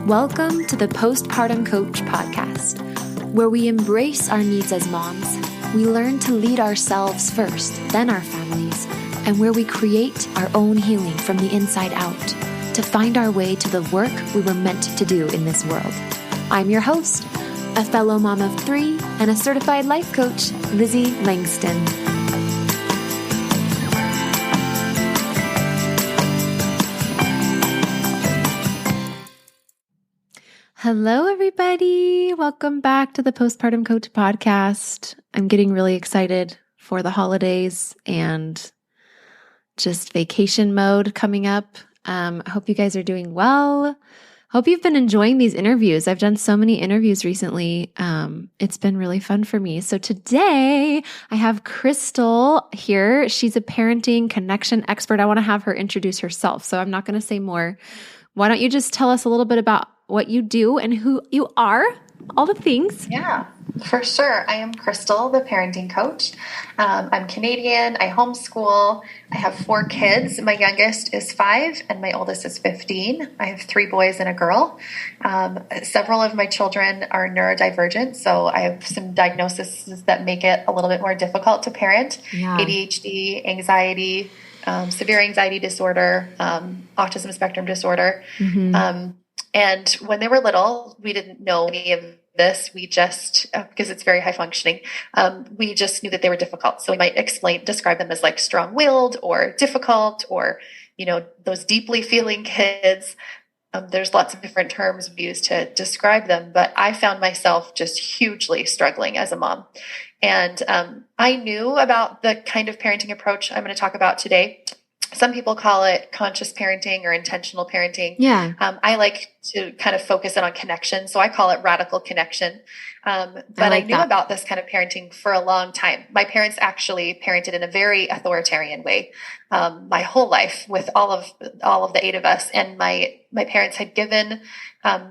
Welcome to the Postpartum Coach podcast, where we embrace our needs as moms, we learn to lead ourselves first, then our families, and where we create our own healing from the inside out to find our way to the work we were meant to do in this world. I'm your host, a fellow mom of 3 and a certified life coach, Lizzie Langston. Hello, everybody. Welcome back to the Postpartum Coach podcast. I'm getting really excited for the holidays and just vacation mode coming up. I hope you guys are doing well. Hope you've been enjoying these interviews. I've done so many interviews recently. It's been really fun for me. So today I have Crystal here. She's a parenting connection expert. I want to have her introduce herself, so I'm not going to say more. Why don't you just tell us a little bit about what you do and who you are, all the things. Yeah, for sure. I am Crystal, the parenting coach. I'm Canadian. I homeschool. I have 4 kids. My youngest is 5 and my oldest is 15. I have 3 boys and a girl. Several of my children are neurodivergent, so I have some diagnoses that make it a little bit more difficult to parent. Yeah. ADHD, anxiety, severe anxiety disorder, autism spectrum disorder. Mm-hmm. And when they were little, we didn't know any of this. We just, because it's very high functioning, we just knew that they were difficult. So we might describe them as like strong-willed or difficult or, those deeply feeling kids. There's lots of different terms we use to describe them, but I found myself just hugely struggling as a mom. And I knew about the kind of parenting approach I'm going to talk about today. Some people call it conscious parenting or intentional parenting. Yeah. I like to kind of focus in on connection. So I call it radical connection. But I knew about this kind of parenting for a long time. My parents actually parented in a very authoritarian way my whole life with all of the 8 of us. And my parents had given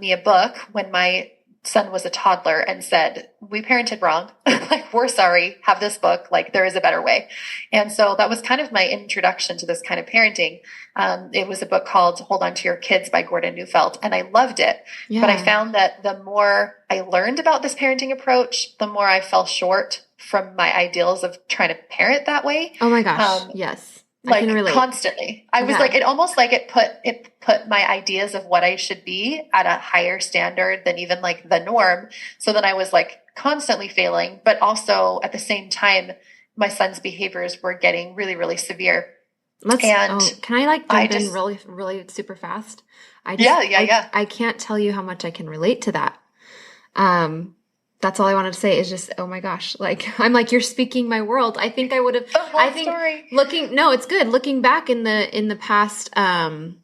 me a book when my son was a toddler and said, we parented wrong. Like, we're sorry, have this book. Like, there is a better way. And so that was kind of my introduction to this kind of parenting. It was a book called Hold On to Your Kids by Gordon Neufeld. And I loved it. Yeah. But I found that the more I learned about this parenting approach, the more I fell short from my ideals of trying to parent that way. Oh my gosh. Yes. I can relate. Constantly. I was like, it almost like it put my ideas of what I should be at a higher standard than even like the norm. So then I was like constantly failing, but also at the same time, my son's behaviors were getting really, really severe. Can I jump in really, really super fast? Yeah. I can't tell you how much I can relate to that. That's all I wanted to say is just, oh my gosh, I'm like, you're speaking my world. I think I would have, it's good. Looking back in the past, I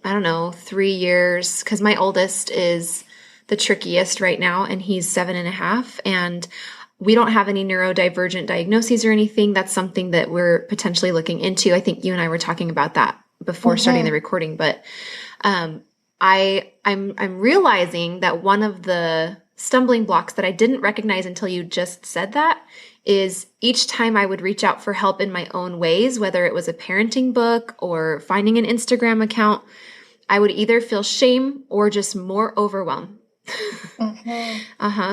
don't know, 3 years, cause my oldest is the trickiest right now and he's 7.5 and we don't have any neurodivergent diagnoses or anything. That's something that we're potentially looking into. I think you and I were talking about that before starting the recording, but, I'm realizing that one of the stumbling blocks that I didn't recognize until you just said that is each time I would reach out for help in my own ways, whether it was a parenting book or finding an Instagram account, I would either feel shame or just more overwhelmed.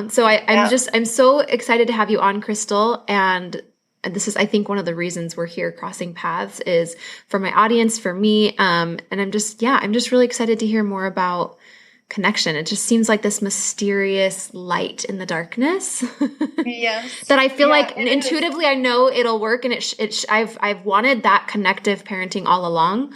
So I'm so excited to have you on, Crystal. And this is, I think, one of the reasons we're here crossing paths is for my audience, for me. And I'm just really excited to hear more about connection. It just seems like this mysterious light in the darkness. Yes. That I feel like intuitively I know it'll work, and I've wanted that connective parenting all along.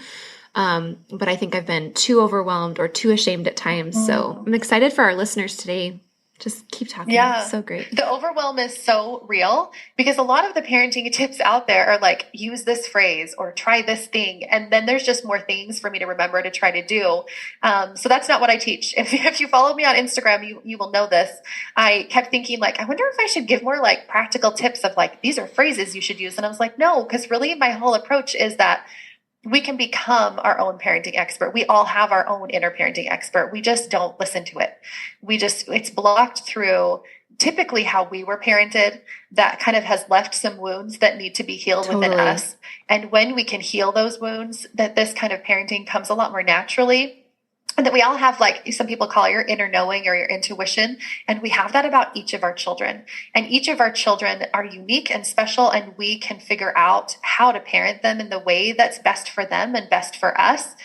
But I think I've been too overwhelmed or too ashamed at times. So I'm excited for our listeners today. Just keep talking. Yeah. It's so great. The overwhelm is so real because a lot of the parenting tips out there are like, use this phrase or try this thing. And then there's just more things for me to remember to try to do. So that's not what I teach. If you follow me on Instagram, you will know this. I kept thinking like, I wonder if I should give more like practical tips of like, these are phrases you should use. And I was like, no, because really my whole approach is that we can become our own parenting expert. We all have our own inner parenting expert. We just don't listen to it. It's blocked through typically how we were parented that kind of has left some wounds that need to be healed within us. And when we can heal those wounds, that this kind of parenting comes a lot more naturally. and that we all have, like some people call it your inner knowing or your intuition. And we have that about each of our children. And each of our children are unique and special. And we can figure out how to parent them in the way that's best for them and best for us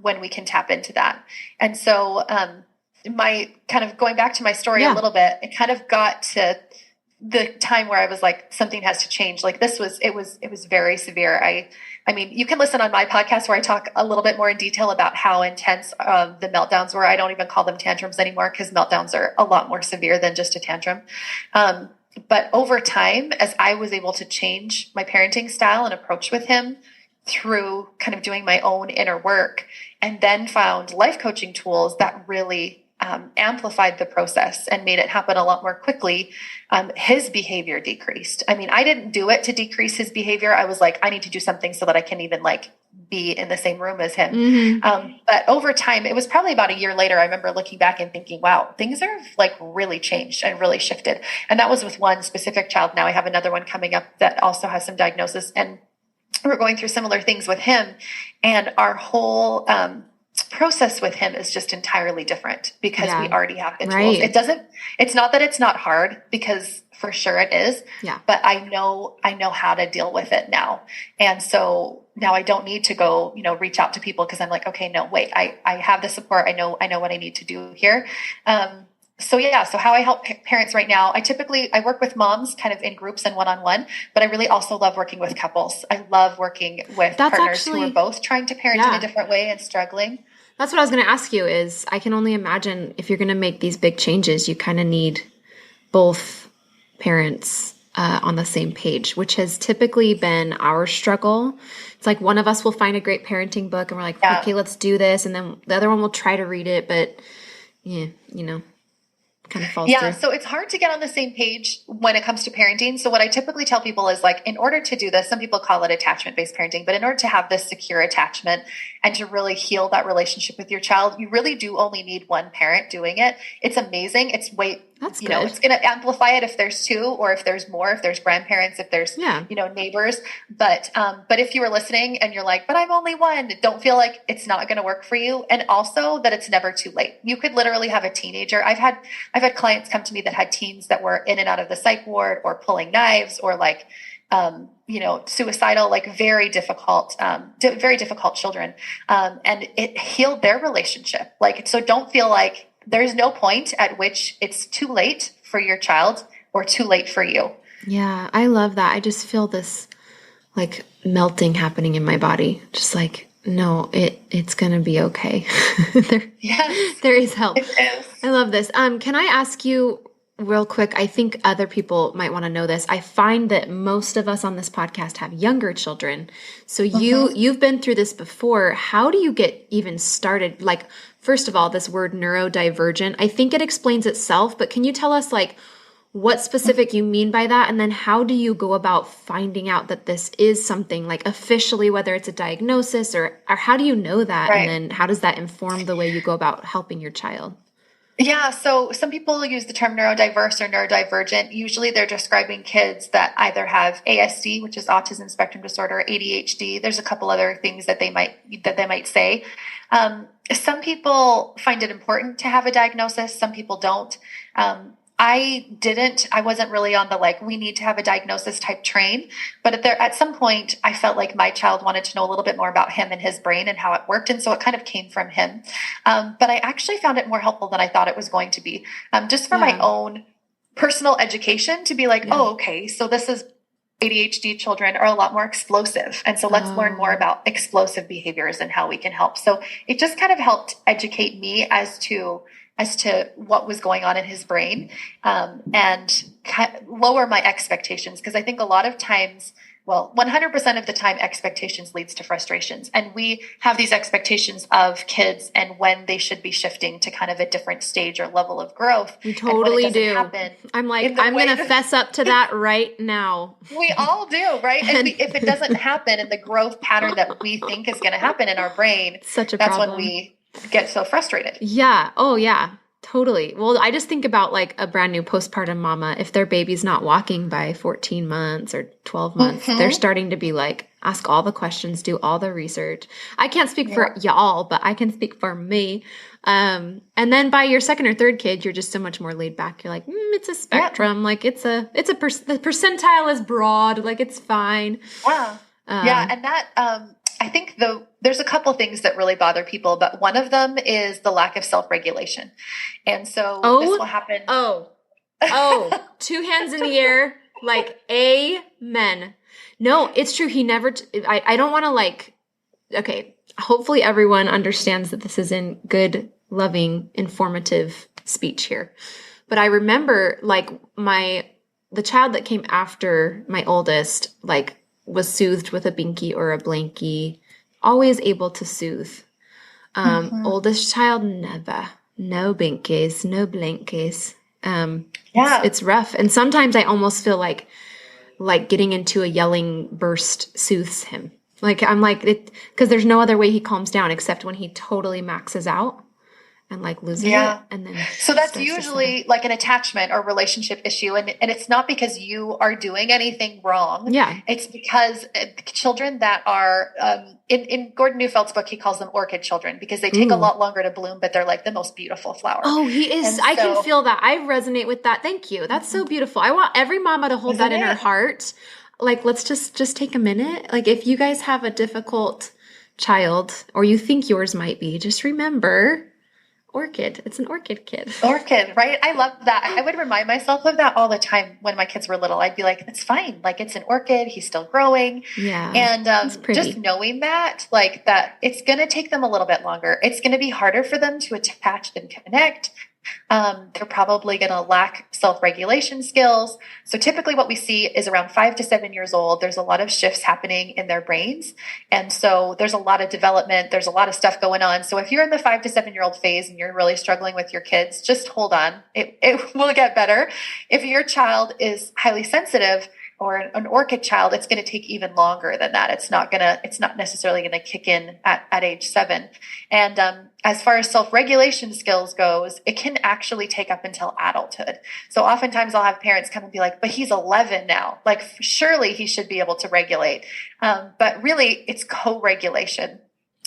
when we can tap into that. And so my kind of going back to my story a little bit, it kind of got to the time where I was like, something has to change. Like it was very severe. I mean, you can listen on my podcast where I talk a little bit more in detail about how intense the meltdowns were. I don't even call them tantrums anymore because meltdowns are a lot more severe than just a tantrum. But over time, as I was able to change my parenting style and approach with him through kind of doing my own inner work, and then found life coaching tools that really amplified the process and made it happen a lot more quickly, his behavior decreased. I mean, I didn't do it to decrease his behavior. I was like, I need to do something so that I can even like be in the same room as him. Mm-hmm. But over time, it was probably about a year later, I remember looking back and thinking, wow, things are like really changed and really shifted. And that was with one specific child. Now I have another one coming up that also has some diagnosis, and we're going through similar things with him. And our whole process with him is just entirely different because we already have the tools. It's not that it's not hard, because for sure it is, but I know how to deal with it now. And so now I don't need to go, reach out to people because I'm like, okay, no, wait, I have the support. I know what I need to do here. So how I help parents right now, I work with moms kind of in groups and one-on-one, but I really also love working with couples. I love working with partners who are both trying to parent in a different way and struggling. That's what I was going to ask you is, I can only imagine if you're going to make these big changes, you kind of need both parents on the same page, which has typically been our struggle. It's like one of us will find a great parenting book and we're like, okay, let's do this. And then the other one will try to read it, but kind of falls through. So it's hard to get on the same page when it comes to parenting. So what I typically tell people is, like, in order to do this, some people call it attachment-based parenting, but in order to have this secure attachment and to really heal that relationship with your child, you really do only need one parent doing it. It's amazing. It's it's going to amplify it if there's two, or if there's more, if there's grandparents, if there's, neighbors. But if you were listening and you're like, but I'm only one, don't feel like it's not going to work for you. And also that it's never too late. You could literally have a teenager. I've had clients come to me that had teens that were in and out of the psych ward, or pulling knives, or like, suicidal, like very difficult children. And it healed their relationship. Like, so don't feel like there's no point at which it's too late for your child or too late for you. Yeah, I love that. I just feel this like melting happening in my body. Just like, no, it's going to be okay. There is help. It is. I love this. Can I ask you real quick? I think other people might want to know this. I find that most of us on this podcast have younger children. So you've been through this before. How do you get even started? Like, first of all, this word neurodivergent, I think it explains itself, but can you tell us like what specific you mean by that? And then how do you go about finding out that this is something, like officially, whether it's a diagnosis or how do you know that? Right. And then how does that inform the way you go about helping your child? Yeah, so some people use the term neurodiverse or neurodivergent. Usually they're describing kids that either have ASD, which is autism spectrum disorder, ADHD. There's a couple other things that they might say. Some people find it important to have a diagnosis. Some people don't. I wasn't really on the like, we need to have a diagnosis type train, but at some point I felt like my child wanted to know a little bit more about him and his brain and how it worked. And so it kind of came from him. But I actually found it more helpful than I thought it was going to be, just for my own personal education, to be like, oh, okay, so this is ADHD children are a lot more explosive. And so let's learn more about explosive behaviors and how we can help. So it just kind of helped educate me as to what was going on in his brain, and lower my expectations. Because I think a lot of times, 100% of the time, expectations leads to frustrations. And we have these expectations of kids and when they should be shifting to kind of a different stage or level of growth. You totally do. I'm like, I'm going to fess up to that right now. We all do, right? And if it doesn't happen in the growth pattern that we think is going to happen in our brain, that's when we get so frustrated. Yeah. Oh, yeah. Totally. Well, I just think about like a brand new postpartum mama. If their baby's not walking by 14 months or 12 months, they're starting to be like, ask all the questions, do all the research. I can't speak for Yeah. y'all, but I can speak for me. And then by your second or third kid, you're just so much more laid back. You're like, it's a Yeah. spectrum. Like the percentile is broad. Like it's fine. Yeah. Yeah. And that, I think there's a couple things that really bother people, but one of them is the lack of self-regulation. And so this will happen. Two hands in the air, like amen. No, it's true. He never, I don't want to okay, hopefully everyone understands that this is in good, loving, informative speech here. But I remember the child that came after my oldest, was soothed with a binky or a blankie, always able to soothe. Oldest child, never. No binkies, no blankies. It's rough. And sometimes I almost feel like getting into a yelling burst soothes him. Because there's no other way he calms down except when he totally maxes out and loses it. And then so that's usually like an attachment or relationship issue. And it's not because you are doing anything wrong. Yeah. It's because children that are, in Gordon Neufeld's book, he calls them orchid children because they take a lot longer to bloom, but they're like the most beautiful flower. Oh, he is. I can feel that. I resonate with that. Thank you. That's so beautiful. I want every mama to hold that in her heart. Let's just take a minute. If you guys have a difficult child or you think yours might be, just remember orchid. It's an orchid kid. Orchid, right? I love that. I would remind myself of that all the time when my kids were little. I'd be like, it's fine. It's an orchid. He's still growing. Yeah. And just knowing that, that it's going to take them a little bit longer. It's going to be harder for them to attach and connect. They're probably going to lack self-regulation skills. So typically what we see is around 5 to 7 years old, there's a lot of shifts happening in their brains. And so there's a lot of development. There's a lot of stuff going on. So if you're in the 5 to 7 year old phase and you're really struggling with your kids, just hold on. It will get better. If your child is highly sensitive, or an orchid child, it's going to take even longer than that. It's not necessarily going to kick in at age 7. And as far as self-regulation skills goes, it can actually take up until adulthood. So oftentimes I'll have parents come and be like, but he's 11 now. Surely he should be able to regulate. But really it's co-regulation.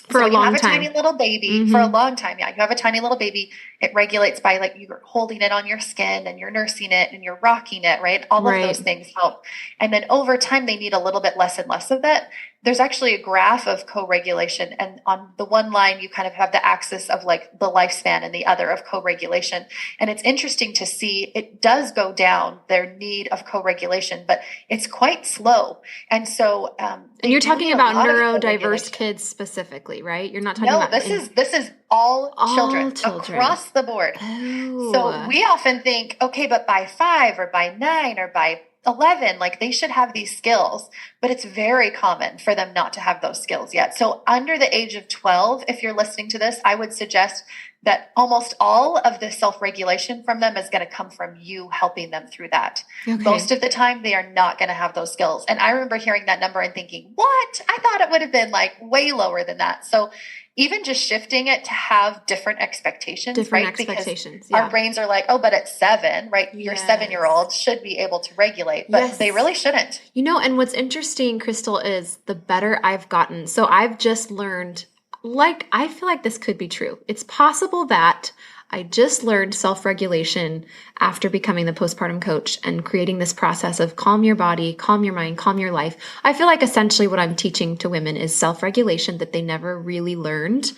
For a long time. You have a tiny little baby for a long time. Yeah. You have a tiny little baby. It regulates by you're holding it on your skin and you're nursing it and you're rocking it, right? All of those things help. And then over time, they need a little bit less and less of that. There's actually a graph of co-regulation. And on the one line, you kind of have the axis of the lifespan and the other of co-regulation. And it's interesting to see it does go down, their need of co-regulation, but it's quite slow. And so, and you're talking about neurodiverse kids specifically, right? You're not talking about. This is all children across the board. Oh. So we often think, okay, but by 5 or by 9 or by 11, they should have these skills, but it's very common for them not to have those skills yet. So under the age of 12, if you're listening to this, I would suggest that almost all of the self-regulation from them is going to come from you helping them through that. Okay. Most of the time, they are not going to have those skills. And I remember hearing that number and thinking, what? I thought it would have been way lower than that. So even just shifting it to have different expectations, because our brains are like, oh, but at 7, right? Your 7-year-old should be able to regulate, but they really shouldn't. And what's interesting, Crystal, is the better I've gotten. So I've just learned, I feel like this could be true. It's possible that I just learned self-regulation after becoming the postpartum coach and creating this process of calm your body, calm your mind, calm your life. I feel like essentially what I'm teaching to women is self-regulation that they never really learned,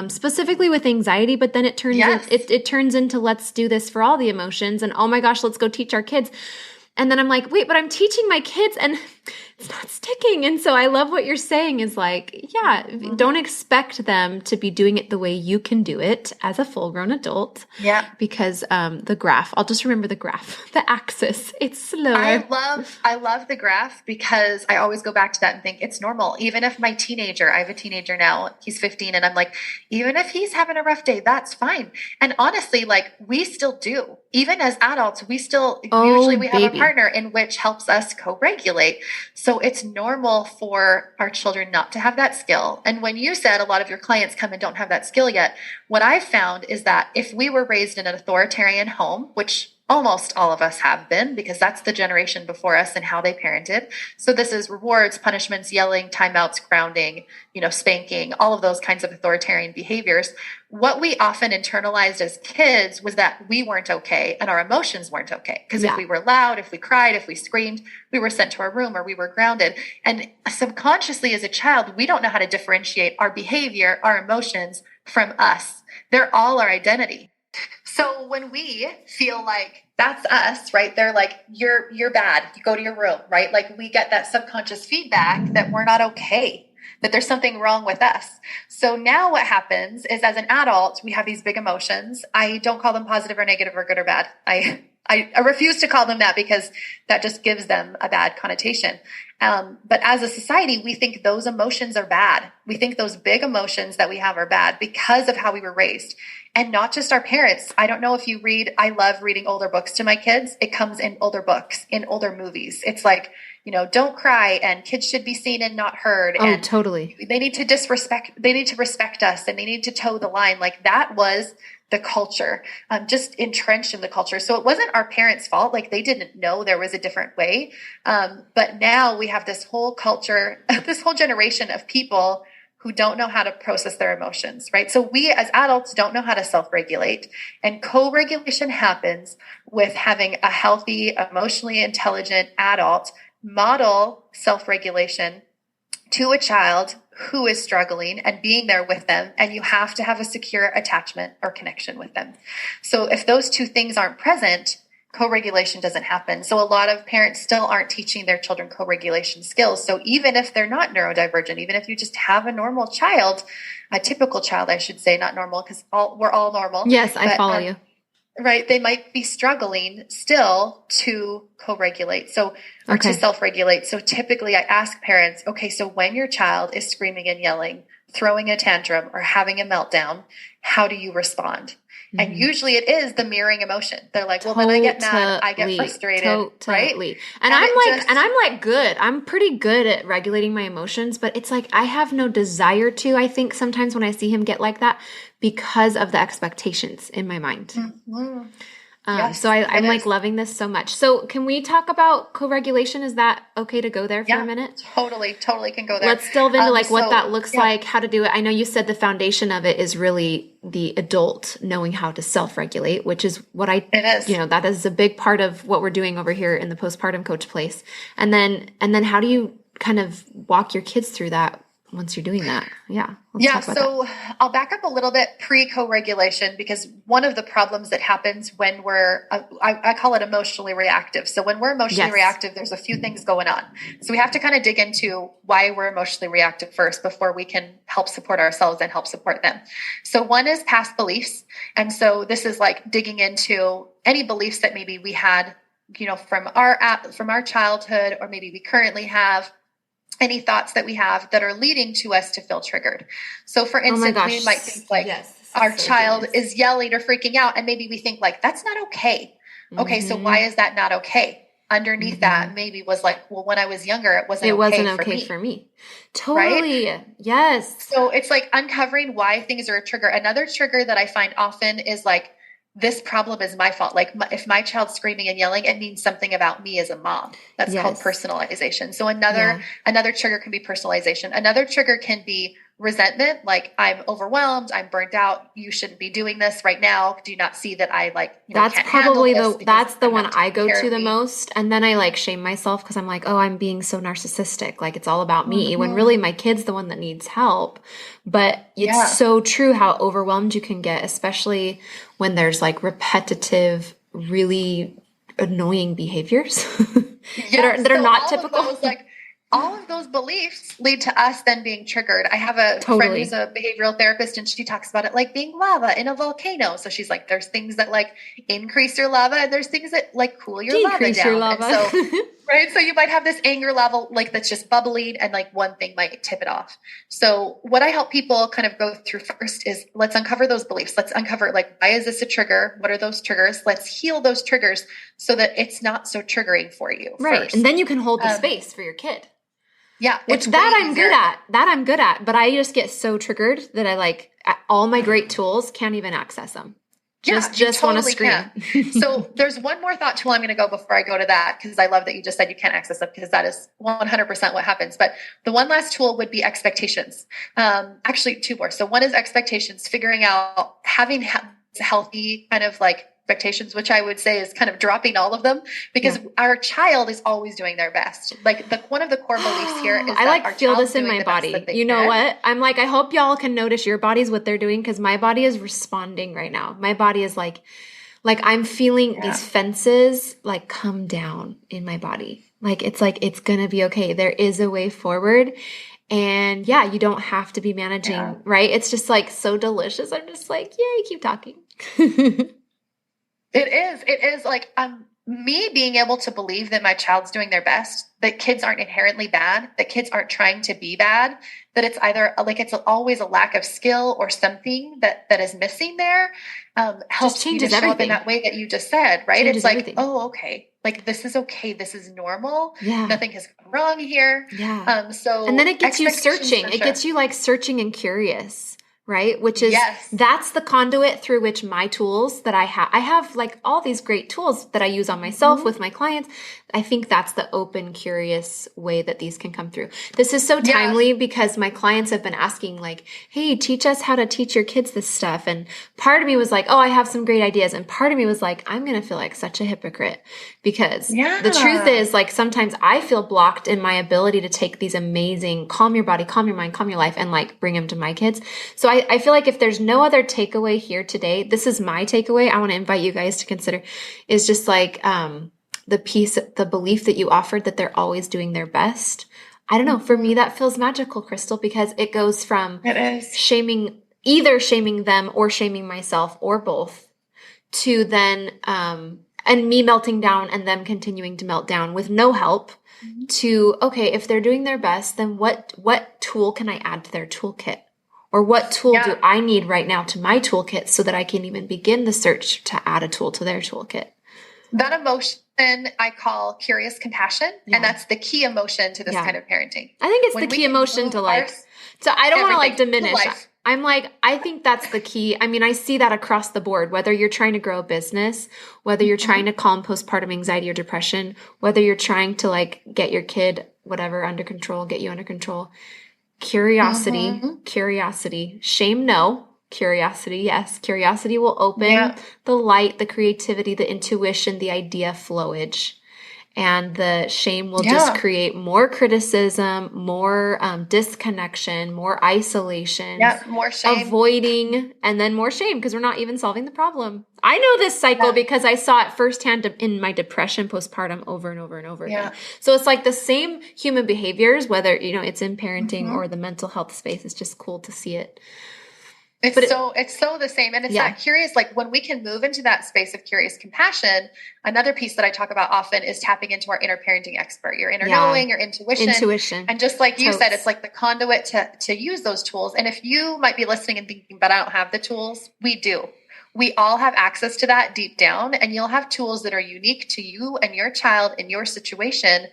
specifically with anxiety, but then it turns it turns into let's do this for all the emotions and oh my gosh, let's go teach our kids. And then I'm like, wait, but I'm teaching my kids and it's not sticking. And so I love what you're saying is don't expect them to be doing it the way you can do it as a full grown adult. Yeah. Because the graph, I'll just remember the graph, the axis, it's slower. I love the graph because I always go back to that and think it's normal. Even if my teenager, I have a teenager now, he's 15 and I'm like, even if he's having a rough day, that's fine. And honestly, we still do. Even as adults, we still, usually we have a partner in which helps us co-regulate. So it's normal for our children not to have that skill. And when you said a lot of your clients come and don't have that skill yet, what I've found is that if we were raised in an authoritarian home, which almost all of us have been, because that's the generation before us and how they parented. So this is rewards, punishments, yelling, timeouts, grounding, spanking, all of those kinds of authoritarian behaviors. What we often internalized as kids was that we weren't okay and our emotions weren't okay. Because if we were loud, if we cried, if we screamed, we were sent to our room or we were grounded. And subconsciously as a child, we don't know how to differentiate our behavior, our emotions from us. They're all our identity. So when we feel like that's us, right? They're like, you're bad. You go to your room, right? Like we get that subconscious feedback that we're not okay, that there's something wrong with us. So now what happens is as an adult, we have these big emotions. I don't call them positive or negative or good or bad. I refuse to call them that because that just gives them a bad connotation. But as a society, we think those emotions are bad. We think those big emotions that we have are bad because of how we were raised. And not just our parents. I don't know if you read, I love reading older books to my kids. It comes in older books, in older movies. It's like, don't cry and kids should be seen and not heard. Oh, and totally. They need to respect us and they need to toe the line. Like that was the culture, just entrenched in the culture. So it wasn't our parents' fault. Like they didn't know there was a different way. But now we have this whole culture, this whole generation of people who don't know how to process their emotions, right? So we as adults don't know how to self-regulate, and co-regulation happens with having a healthy, emotionally intelligent adult model self-regulation to a child who is struggling and being there with them. And you have to have a secure attachment or connection with them. So if those two things aren't present, co-regulation doesn't happen. So a lot of parents still aren't teaching their children co-regulation skills. So even if they're not neurodivergent, even if you just have a normal child, a typical child, I should say, not normal, because we're all normal. Yes, I follow you. Right. They might be struggling still to co-regulate. Or to self-regulate. So typically I ask parents, okay, so when your child is screaming and yelling, throwing a tantrum or having a meltdown, how do you respond? And usually it is the mirroring emotion. They're like, well, then I get mad, I get frustrated, right? And I'm like good. I'm pretty good at regulating my emotions, but it's like I have no desire to. I think sometimes when I see him get like that because of the expectations in my mind. Mm-hmm. Yes, so I'm like loving this so much. So can we talk about co-regulation? Is that okay to go there for a minute? Totally can go there. Let's delve into what that looks like, how to do it. I know you said the foundation of it is really the adult knowing how to self-regulate, which is what it is. That is a big part of what we're doing over here in the postpartum coach place. And then how do you kind of walk your kids through that once you're doing that? So I'll back up a little bit pre-co-regulation, because one of the problems that happens when we're, I call it emotionally reactive. So when we're emotionally reactive, there's a few things going on. So we have to kind of dig into why we're emotionally reactive first before we can help support ourselves and help support them. So one is past beliefs. And so this is like digging into any beliefs that maybe we had, from our childhood, or maybe we currently have, any thoughts that we have that are leading to us to feel triggered. So for instance, we might think like our child is yelling or freaking out, and maybe we think like, that's not okay. Okay. So why is that not okay? Underneath that maybe was like, well, when I was younger, it wasn't okay for me. Totally. Right? Yes. So it's like uncovering why things are a trigger. Another trigger that I find often is like, this problem is my fault. Like if my child's screaming and yelling, it means something about me as a mom. That's called personalization. So another trigger can be personalization. Another trigger can be resentment. Like I'm overwhelmed. I'm burnt out. You shouldn't be doing this right now. Do you not see that I that's can't probably that's the one I go to the most. And then I shame myself because I'm like, oh, I'm being so narcissistic. Like it's all about me, when really my kid's the one that needs help. But it's so true how overwhelmed you can get, especially when there's repetitive, really annoying behaviors that are not typical. All of those beliefs lead to us then being triggered. I have a friend who's a behavioral therapist, and she talks about it like being lava in a volcano. So she's like, there's things that increase your lava, and there's things that cool your lava down. And so, right. So you might have this anger level that's just bubbling, and one thing might tip it off. So what I help people kind of go through first is let's uncover those beliefs. Let's uncover why is this a trigger? What are those triggers? Let's heal those triggers so that it's not so triggering for you. Right. First. And then you can hold the space for your kid. Yeah. Which I'm good at, but I just get so triggered that I all my great tools can't even access them. Yeah, you Just want to totally can. scream. So there's one more thought tool I'm going to go before I go to that, because I love that you just said you can't access them, because that is 100% what happens. But the one last tool would be expectations. Actually, two more. So one is expectations, figuring out having healthy kind of like expectations, which I would say is kind of dropping all of them, because our child is always doing their best. Like one of the core beliefs here is I that like feel this in my body. You know what? I'm like, I hope y'all can notice your bodies, what they're doing, because my body is responding right now. My body is like I'm feeling these fences like come down in my body. Like it's gonna be okay. There is a way forward. And you don't have to be managing, right? It's just like so delicious. I'm just like, yay, keep talking. It is like me being able to believe that my child's doing their best, that kids aren't inherently bad, that kids aren't trying to be bad, that it's either like it's always a lack of skill or something that is missing there. Helps you to show everything up in that way that you just said, right? Changes it's like, everything. Oh, okay. Like this is okay. This is normal. Yeah. Nothing has gone wrong here. Yeah. And then it gets you searching. It gets you like searching and curious. Right? Which is, that's the conduit through which my tools that I have like all these great tools that I use on myself with my clients. I think that's the open, curious way that these can come through. This is so timely because my clients have been asking like, hey, teach us how to teach your kids this stuff. And part of me was like, oh, I have some great ideas. And part of me was like, I'm going to feel like such a hypocrite because the truth is like, sometimes I feel blocked in my ability to take these amazing, calm your body, calm your mind, calm your life, and like bring them to my kids. So I feel like if there's no other takeaway here today, this is my takeaway. I want to invite you guys to consider is just like, the belief that you offered that they're always doing their best. I don't know. For me, that feels magical, Crystal, because it goes from either shaming them or shaming myself or both to then, and me melting down and them continuing to melt down with no help to, okay, if they're doing their best, then what tool can I add to their toolkit? Or what tool do I need right now to my toolkit so that I can even begin the search to add a tool to their toolkit? That emotion I call curious compassion. And that's the key emotion to this kind of parenting. I think it's the key emotion to like, so I don't want to like diminish. I'm like, I think that's the key. I mean, I see that across the board, whether you're trying to grow a business, whether you're trying to calm postpartum anxiety or depression, whether you're trying to like get your kid, whatever, under control, get you under control. Curiosity, shame, no. Curiosity, yes. Curiosity will open the light, the creativity, the intuition, the idea flowage. And the shame will just create more criticism, more disconnection, more isolation, more shame, avoiding, and then more shame because we're not even solving the problem. I know this cycle because I saw it firsthand in my depression postpartum over and over and over again. So it's like the same human behaviors, whether, it's in parenting or the mental health space. It's just cool to see it. It's so the same. And it's that curious, like when we can move into that space of curious compassion, another piece that I talk about often is tapping into our inner parenting expert, your inner knowing, your intuition. And just like you said, it's like the conduit to use those tools. And if you might be listening and thinking, but I don't have the tools, we do. We all have access to that deep down, and you'll have tools that are unique to you and your child in your situation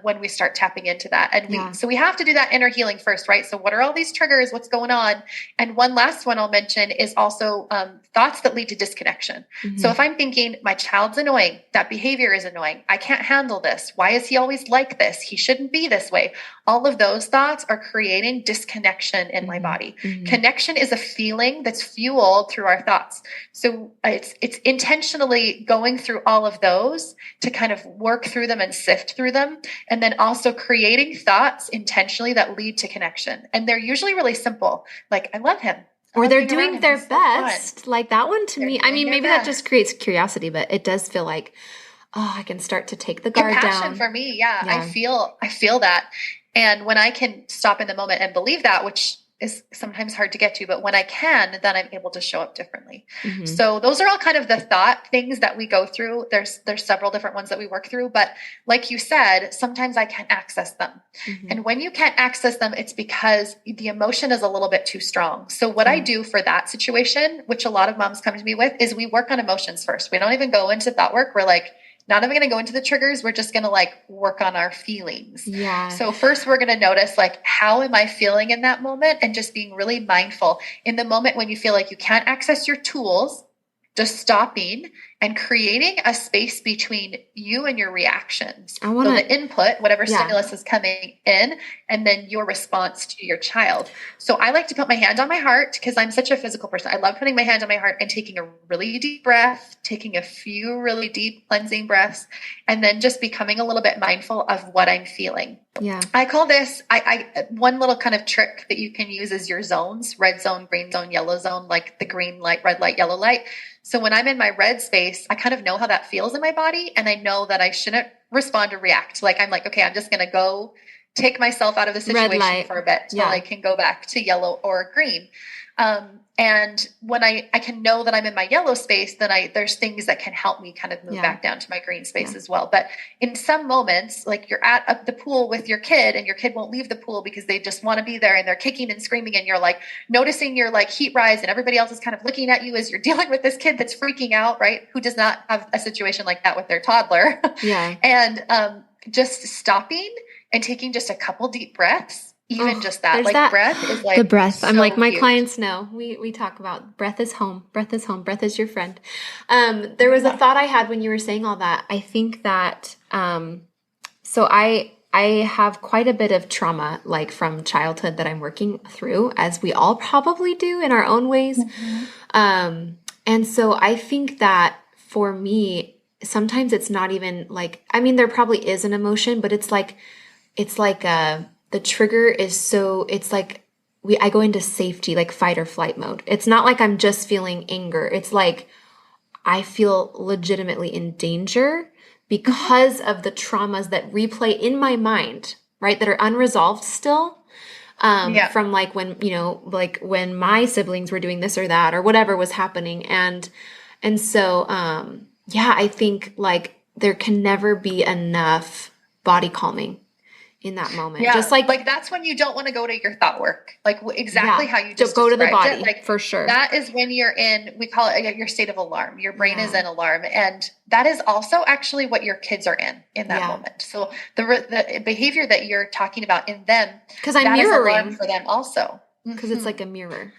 when we start tapping into that. And so we have to do that inner healing first, right? So what are all these triggers? What's going on? And one last one I'll mention is also thoughts that lead to disconnection. So if I'm thinking my child's annoying, that behavior is annoying, I can't handle this. Why is he always like this? He shouldn't be this way. All of those thoughts are creating disconnection in my body. Connection is a feeling that's fueled through our thoughts. So it's intentionally going through all of those to kind of work through them and sift through them. And then also creating thoughts intentionally that lead to connection. And they're usually really simple. Like, I love him. Or they're doing their best. Like that one to me, I mean, maybe that just creates curiosity, but it does feel like, I can start to take the guard down. Compassion for me. Yeah. I feel that. And when I can stop in the moment and believe that, which is sometimes hard to get to, but when I can, then I'm able to show up differently. So those are all kind of the thought things that we go through. There's several different ones that we work through, but like you said, sometimes I can't access them. And when you can't access them, it's because the emotion is a little bit too strong. So what I do for that situation, which a lot of moms come to me with, is we work on emotions first. We don't even go into thought work. We're like, not even going to go into the triggers. We're just going to like work on our feelings. So first we're going to notice like, how am I feeling in that moment? And just being really mindful in the moment when you feel like you can't access your tools. just stopping and creating a space between you and your reactions. So the input, whatever stimulus is coming in, and then your response to your child. So I like to put my hand on my heart because I'm such a physical person. I love putting my hand on my heart and taking a really deep breath, taking a few really deep cleansing breaths, and then just becoming a little bit mindful of what I'm feeling. Yeah. I call this, one little kind of trick that you can use is your zones: red zone, green zone, yellow zone, like the green light, red light, yellow light. So when I'm in my red space, I kind of know how that feels in my body. And I know that I shouldn't respond or react. Like, I'm like, okay, I'm just going to go take myself out of the situation for a bit till I can go back to yellow or green. And when I can know that I'm in my yellow space, then there's things that can help me kind of move back down to my green space as well. But in some moments, like you're at the pool with your kid and your kid won't leave the pool because they just want to be there and they're kicking and screaming, and you're like noticing your like heat rise and everybody else is kind of looking at you as you're dealing with this kid that's freaking out, right? Who does not have a situation like that with their toddler. Yeah. And just stopping and taking just a couple deep breaths. Even just that, like that, breath is like the breath. So I'm like, my huge. clients know, we talk about breath is home, breath is home, breath is your friend. There was a thought I had when you were saying all that. I think that, so I have quite a bit of trauma, like from childhood that I'm working through, as we all probably do in our own ways. Mm-hmm. And so I think that for me, sometimes it's not even like, I mean, there probably is an emotion, but it's like the trigger is so, it's like I go into safety, like fight or flight mode. It's not like I'm just feeling anger. It's like I feel legitimately in danger because of the traumas that replay in my mind, right? That are unresolved still. From like when, like when my siblings were doing this or that or whatever was happening. And so, I think like there can never be enough body calming in that moment. Yeah, just like that's when you don't want to go to your thought work. Like exactly how you just go to the body, like, for sure. That is when you're in, we call it your state of alarm. Your brain is in alarm. And that is also actually what your kids are in that moment. So the behavior that you're talking about in them, because I'm mirroring is alarm for them also. Because it's like a mirror.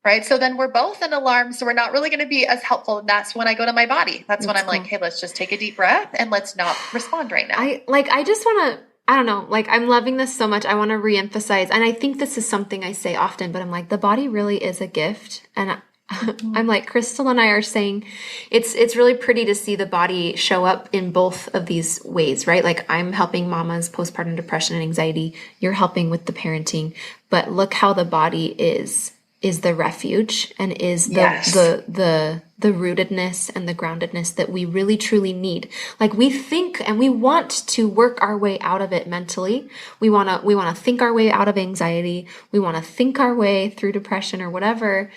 Right. So then we're both in alarm. So we're not really going to be as helpful. And that's when I go to my body. That's when I'm like, hey, let's just take a deep breath and let's not respond right now. I just want to, I don't know, like I'm loving this so much. I want to reemphasize. And I think this is something I say often, but I'm like, the body really is a gift. And I'm like, Crystal and I are saying it's really pretty to see the body show up in both of these ways, right? Like I'm helping mamas postpartum depression and anxiety. You're helping with the parenting, but look how the body is the refuge and is the rootedness and the groundedness that we really truly need. Like we think and we want to work our way out of it mentally. We want to think our way out of anxiety. We want to think our way through depression or whatever,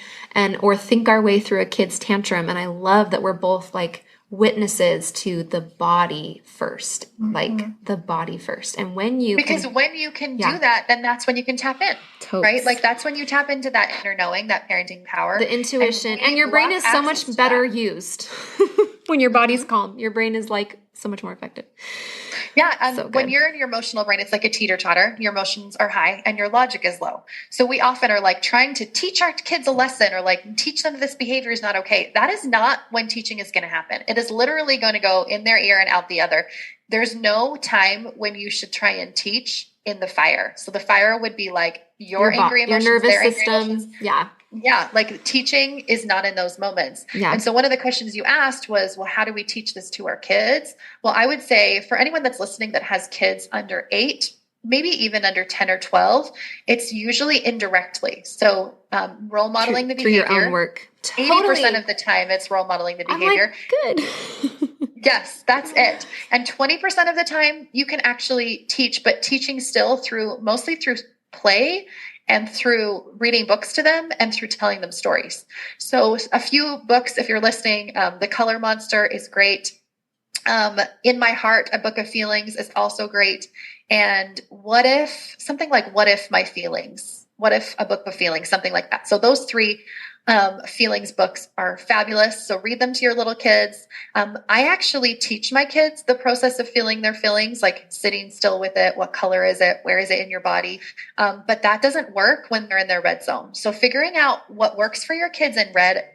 or think our way through a kid's tantrum. And I love that we're both like witnesses to the body first, like the body first. And when you can do that, then that's when you can tap in, right? Like that's when you tap into that inner knowing, that parenting power, the intuition, and your brain is so much better used when your body's calm. Your brain is like so much more effective. Yeah. And when you're in your emotional brain, it's like a teeter-totter. Your emotions are high and your logic is low. So we often are like trying to teach our kids a lesson or like teach them this behavior is not okay. That is not when teaching is going to happen. It is literally going to go in their ear and out the other. There's no time when you should try and teach in the fire. So the fire would be like your angry emotions, your nervous their system. Angry emotions. Yeah. Like teaching is not in those moments. Yeah. And so one of the questions you asked was, well, how do we teach this to our kids? Well, I would say for anyone that's listening that has kids under 8, maybe even under 10 or 12, it's usually indirectly. So role modeling the behavior. Through your own work. 80% of the time it's role modeling the behavior. I'm like, good. Yes, that's it. And 20% of the time you can actually teach, but teaching still mostly through play and through reading books to them and through telling them stories. So a few books, if you're listening, The Color Monster is great. In My Heart, A Book of Feelings is also great. And What If My Feelings? What If a Book of Feelings? Something like that. So those 3 feelings books are fabulous. So read them to your little kids. I actually teach my kids the process of feeling their feelings, like sitting still with it. What color is it? Where is it in your body? But that doesn't work when they're in their red zone. So figuring out what works for your kids in red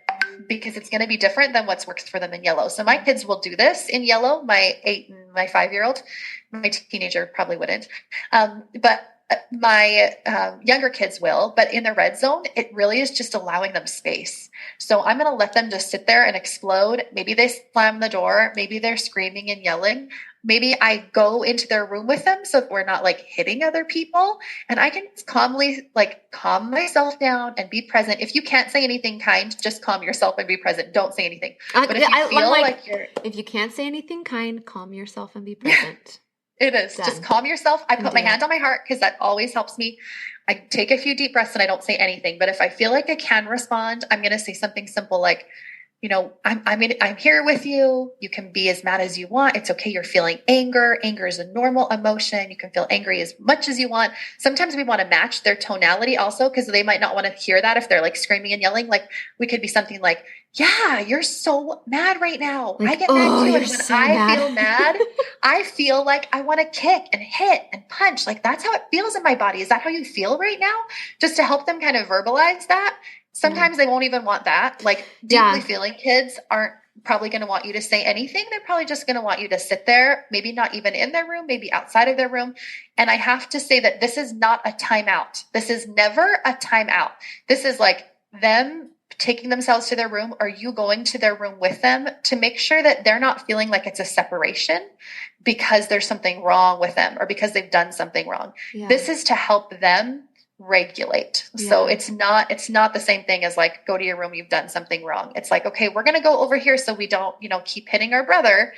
because it's going to be different than what's works for them in yellow. So my kids will do this in yellow, my 8 and my 5-year-old. My teenager probably wouldn't. But my younger kids will, but in the red zone, it really is just allowing them space. So I'm going to let them just sit there and explode. Maybe they slam the door. Maybe they're screaming and yelling. Maybe I go into their room with them so that we're not like hitting other people, and I can calmly like calm myself down and be present. If you can't say anything kind, just calm yourself and be present. Don't say anything. But if you feel like you're, if you can't say anything kind, calm yourself and be present. It is. Done. Just calm yourself. I put my hand on my heart because that always helps me. I take a few deep breaths and I don't say anything. But if I feel like I can respond, I'm going to say something simple like, you know, I'm here with you. You can be as mad as you want. It's okay. You're feeling anger. Anger is a normal emotion. You can feel angry as much as you want. Sometimes we want to match their tonality also because they might not want to hear that if they're like screaming and yelling. Like we could be something like, yeah, you're so mad right now. Like, I get mad too. And when I feel mad, I feel like I want to kick and hit and punch. Like that's how it feels in my body. Is that how you feel right now? Just to help them kind of verbalize that. Sometimes they won't even want that. Like deeply feeling kids aren't probably going to want you to say anything. They're probably just going to want you to sit there, maybe not even in their room, maybe outside of their room. And I have to say that this is not a timeout. This is never a timeout. This is like them taking themselves to their room or you going to their room with them to make sure that they're not feeling like it's a separation because there's something wrong with them or because they've done something wrong. Yeah. This is to help them regulate. Yeah. So it's not the same thing as like, go to your room, you've done something wrong. It's like, okay, we're going to go over here so we don't, keep hitting our brother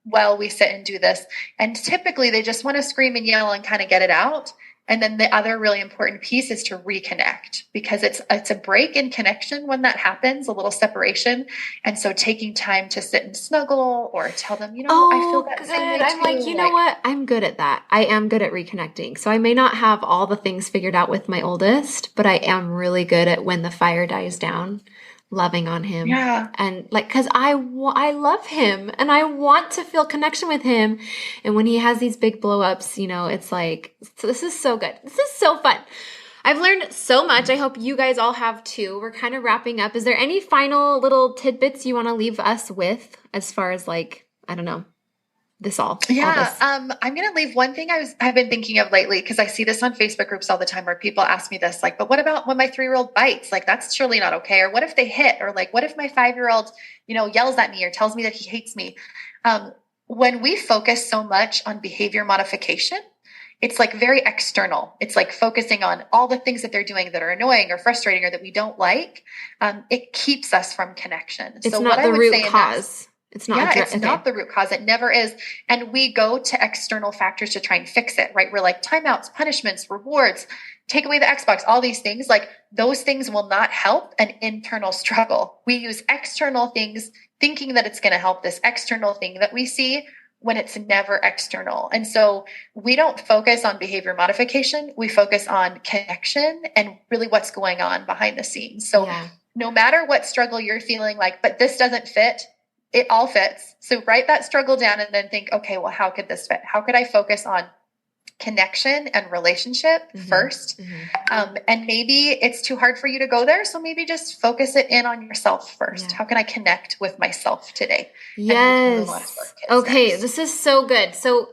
while we sit and do this. And typically they just want to scream and yell and kind of get it out. And then the other really important piece is to reconnect because it's a break in connection when that happens, a little separation. And so taking time to sit and snuggle or tell them, I feel that same way too. I'm like, you know what? I'm good at that. I am good at reconnecting. So I may not have all the things figured out with my oldest, but I am really good at when the fire dies down, loving on him. Yeah. And like, cause I love him and I want to feel connection with him. And when he has these big blow ups, it's like, so this is so good. This is so fun. I've learned so much. I hope you guys all have too. We're kind of wrapping up. Is there any final little tidbits you want to leave us with as far as like, I don't know, all this? I'm going to leave one thing I've been thinking of lately because I see this on Facebook groups all the time where people ask me this, like, but what about when my 3-year-old bites? Like, that's surely not okay. Or what if they hit? Or like, what if my 5-year-old, yells at me or tells me that he hates me? When we focus so much on behavior modification, it's like very external. It's like focusing on all the things that they're doing that are annoying or frustrating or that we don't like. It keeps us from connection. It's not the root cause. It's not. It's not the root cause. It never is. And we go to external factors to try and fix it, right? We're like timeouts, punishments, rewards, take away the Xbox, all these things. Like those things will not help an internal struggle. We use external things thinking that it's going to help this external thing that we see when it's never external. And so we don't focus on behavior modification. We focus on connection and really what's going on behind the scenes. So no matter what struggle you're feeling like, but this doesn't fit, it all fits. So write that struggle down and then think, okay, well, how could this fit? How could I focus on connection and relationship first? And maybe it's too hard for you to go there. So maybe just focus it in on yourself first. Yeah. How can I connect with myself today? Yes. Okay. Next. This is so good. So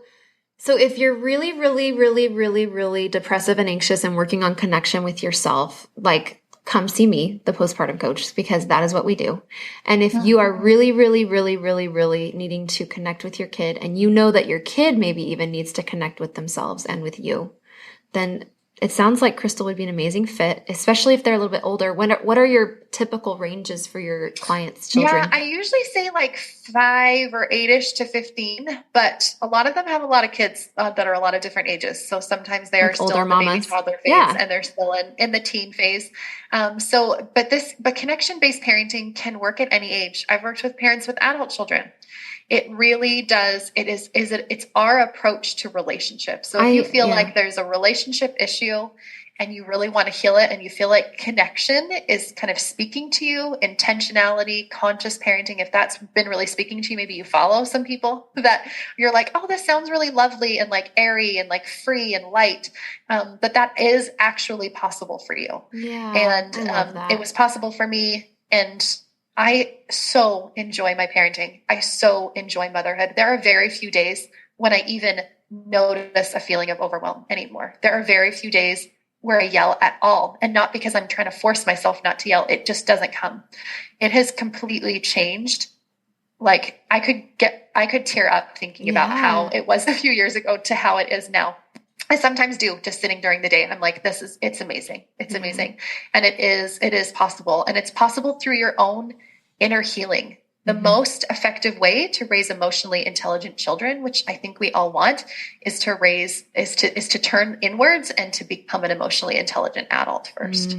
if you're really, really, really, really, really depressive and anxious and working on connection with yourself, like, come see me, the postpartum coach, because that is what we do. And if you are really, really, really, really, really needing to connect with your kid, and you know that your kid maybe even needs to connect with themselves and with you, then it sounds like Crystal would be an amazing fit, especially if they're a little bit older. What are your typical ranges for your clients' children? Yeah, I usually say like 5 or 8-ish to 15, but a lot of them have a lot of kids that are a lot of different ages. So sometimes they are still in the baby toddler phase and they're still in the teen phase. But connection-based parenting can work at any age. I've worked with parents with adult children. It really does. It's our approach to relationships. So if you feel like there's a relationship issue and you really want to heal it and you feel like connection is kind of speaking to you, intentionality, conscious parenting, if that's been really speaking to you, maybe you follow some people that you're like, oh, this sounds really lovely and like airy and like free and light. But that is actually possible for you. Yeah, and it was possible for me. And I so enjoy my parenting. I so enjoy motherhood. There are very few days when I even notice a feeling of overwhelm anymore. There are very few days where I yell at all, and not because I'm trying to force myself not to yell. It just doesn't come. It has completely changed. Like I could tear up thinking about how it was a few years ago to how it is now. I sometimes do, just sitting during the day. I'm like, it's amazing. It's amazing. And it is possible. And it's possible through your own inner healing. The most effective way to raise emotionally intelligent children, which I think we all want, is to turn inwards and to become an emotionally intelligent adult first.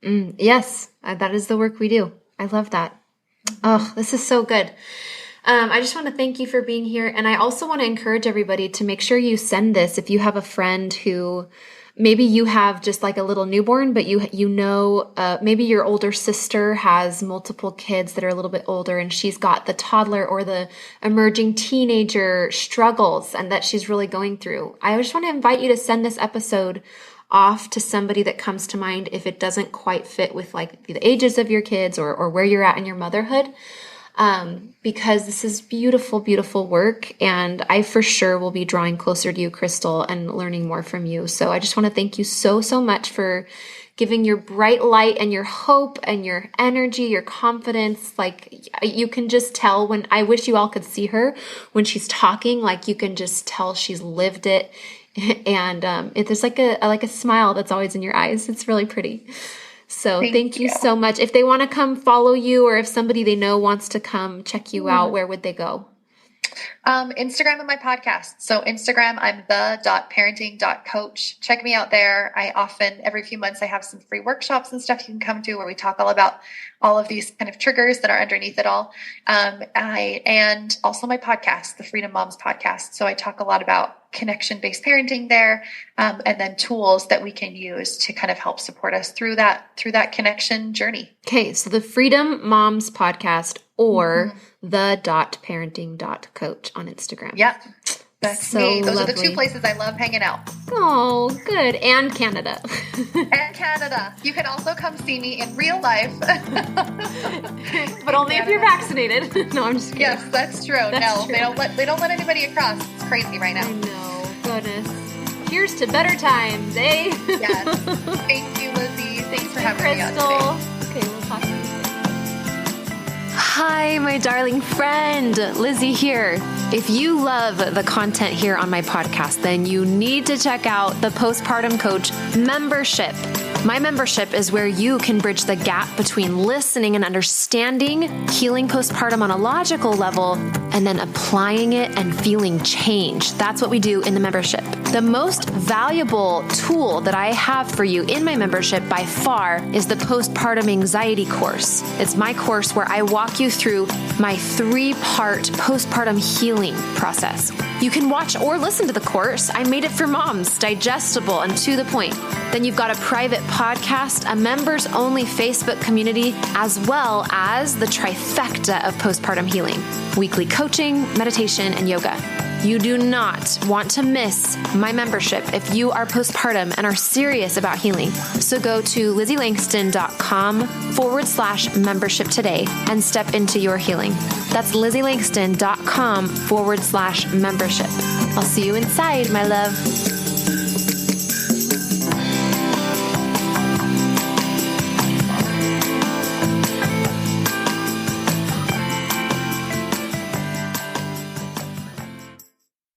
Yes, that is the work we do. I love that. Oh, this is so good. I just want to thank you for being here. And I also want to encourage everybody to make sure you send this if you have a friend who maybe you have just like a little newborn, but maybe your older sister has multiple kids that are a little bit older and she's got the toddler or the emerging teenager struggles and that she's really going through. I just want to invite you to send this episode off to somebody that comes to mind if it doesn't quite fit with like the ages of your kids or where you're at in your motherhood. Because this is beautiful, beautiful work. And I for sure will be drawing closer to you, Crystal, and learning more from you. So I just want to thank you so, so much for giving your bright light and your hope and your energy, your confidence. Like you can just tell when I wish you all could see her when she's talking, like you can just tell she's lived it. And, there's like a smile that's always in your eyes. It's really pretty. So thank you so much. If they want to come follow you or if somebody they know wants to come check you out, where would they go? Instagram and my podcast. So Instagram, I'm the.parenting.coach. Check me out there. I often, every few months, I have some free workshops and stuff you can come to where we talk all about all of these kind of triggers that are underneath it all. And also my podcast, the Freedom Moms podcast. So I talk a lot about connection-based parenting there, and then tools that we can use to kind of help support us through that connection journey. Okay, so the Freedom Moms podcast or the.parenting.coach on Instagram. Yep. That's so me. Those lovely. are the two places I love hanging out. Oh, good. And Canada. And Canada. You can also come see me in real life. But only if you're vaccinated. No, I'm just kidding. Yes, that's true. That's true. They don't let anybody across. It's crazy right now. I know. Goodness. Here's to better times, eh? Yes. Thank you, Lizzie. Thanks for having me on today. Okay, we'll talk to you soon. Hi, my darling friend. Lizzie here. If you love the content here on my podcast, then you need to check out the Postpartum Coach membership. My membership is where you can bridge the gap between listening and understanding healing postpartum on a logical level and then applying it and feeling change. That's what we do in the membership. The most valuable tool that I have for you in my membership by far is the Postpartum Anxiety course. It's my course where I walk you through my 3-part postpartum healing process. You can watch or listen to the course. I made it for moms, digestible and to the point. Then you've got a private podcast, a members-only Facebook community, as well as the trifecta of postpartum healing: weekly coaching, meditation, and yoga. You do not want to miss my membership if you are postpartum and are serious about healing. So go to LizzieLangston.com/membership today and step into your healing. That's LizzieLangston.com/membership. I'll see you inside, my love.